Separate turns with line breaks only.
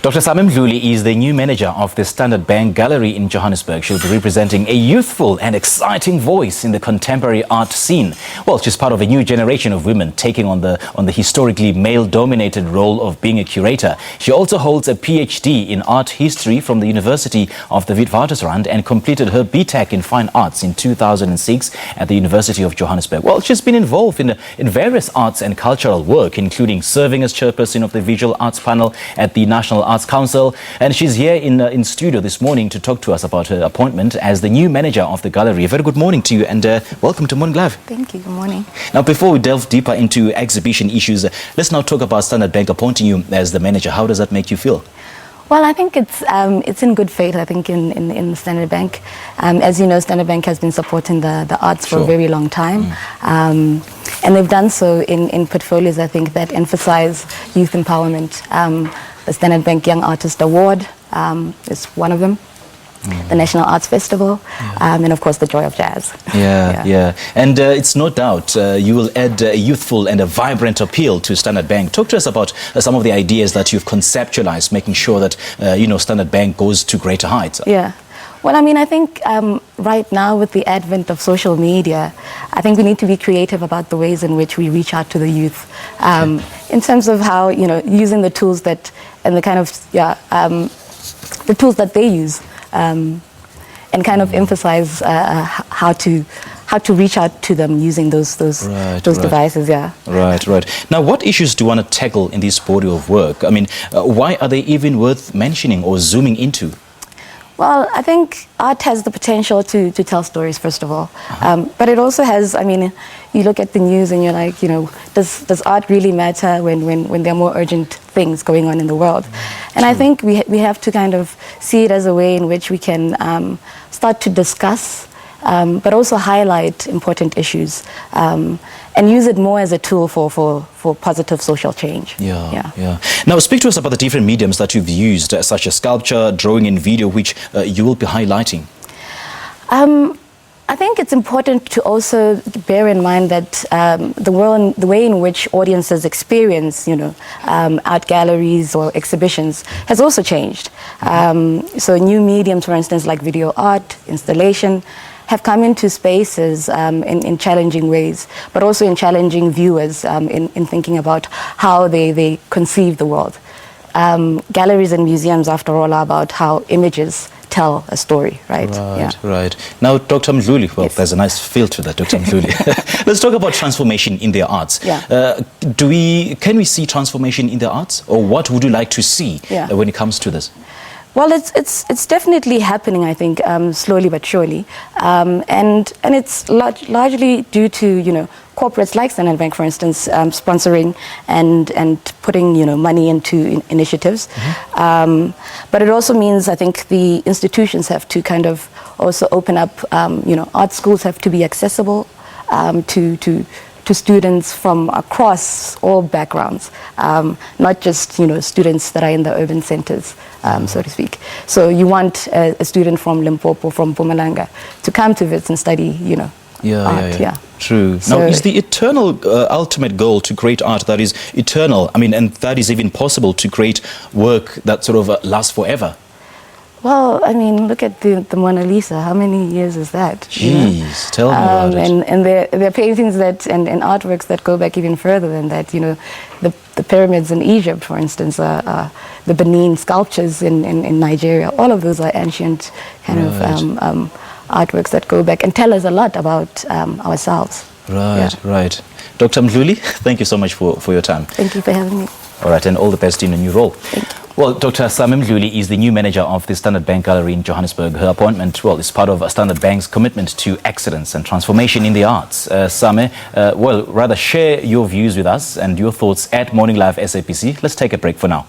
Dr. Same Mdluli is the new manager of the Standard Bank Gallery in Johannesburg. She'll be representing a youthful and exciting voice in the contemporary art scene. Well, she's part of a new generation of women taking on the historically male-dominated role of being a curator. She also holds a PhD in art history from the University of the Witwatersrand and completed her BTech in fine arts in 2006 at the University of Johannesburg. Well, she's been involved in various arts and cultural work, including serving as chairperson of the Visual Arts Panel at the National Arts Council, and she's here in studio this morning to talk to us about her appointment as the new manager of the gallery. A very good morning to you and welcome to Morning Live.
Thank you. Good morning.
Now, before we delve deeper into exhibition issues, let's now talk about Standard Bank appointing you as the manager. How does that make you feel?
Well, I think it's in good faith, I think, in Standard Bank. As you know, Standard Bank has been supporting the arts for a very long time. And they've done so in portfolios, I think, that emphasize youth empowerment. The Standard Bank Young Artist Award is one of them. The National Arts Festival, and of course the Joy of Jazz.
Yeah. And it's no doubt you will add a youthful and a vibrant appeal to Standard Bank. Talk to us about some of the ideas that you've conceptualized, making sure that Standard Bank goes to greater heights.
Yeah. Well, I mean, I think right now with the advent of social media, I think we need to be creative about the ways in which we reach out to the youth, in terms of how, using the tools that, and the kind of, the tools that they use, and kind of emphasize how to reach out to them using those devices.
Right. Now, what issues do you want to tackle in this body of work? I mean, why are they even worth mentioning or zooming into?
Well, I think art has the potential to tell stories, first of all. But it also has, I mean, you look at the news and you're like, does art really matter when there are more urgent things going on in the world? And I think we have to kind of see it as a way in which we can start to discuss, but also highlight important issues, and use it more as a tool for positive social change.
Yeah. Now, speak to us about the different mediums that you've used, such as sculpture, drawing, and video, which you will be highlighting.
I think it's important to also bear in mind that the way in which audiences experience, art galleries or exhibitions has also changed. So new mediums, for instance, like video art, installation, have come into spaces in challenging ways, but also in challenging viewers in thinking about how they conceive the world. Galleries and museums, after all, are about how images tell a story, right?
Right. Now, Dr. Mdluli, well, there's a nice feel to that, Dr. Mdluli. Let's talk about transformation in the arts. Can we see transformation in the arts, or what would you like to see when it comes to this?
Well, it's definitely happening, I think, slowly but surely, and it's largely due to corporates like Standard Bank, for instance, sponsoring and putting money into initiatives. But it also means, I think, the institutions have to kind of also open up. Art schools have to be accessible to students from across all backgrounds, not just students that are in the urban centers, so to speak. So you want a student from Limpopo, from Mpumalanga, to come to Wits and study, art.
True. Now, is the eternal ultimate goal to create art that is eternal? I mean, and that is even possible to create work that sort of lasts forever?
Well, I mean, look at the Mona Lisa. How many years is that?
Jeez, tell me about it.
And there are paintings and artworks that go back even further than that. The pyramids in Egypt, for instance, the Benin sculptures in Nigeria. All of those are ancient kind of artworks that go back and tell us a lot about ourselves.
Right. Dr. Mdluli, thank you so much for your time.
Thank you for having me.
All right, and all the best in a new role.
Thank you.
Well, Dr. Same Mdluli is the new manager of the Standard Bank Gallery in Johannesburg. Her appointment, is part of Standard Bank's commitment to excellence and transformation in the arts. Same, rather share your views with us and your thoughts at Morning Live SABC. Let's take a break for now.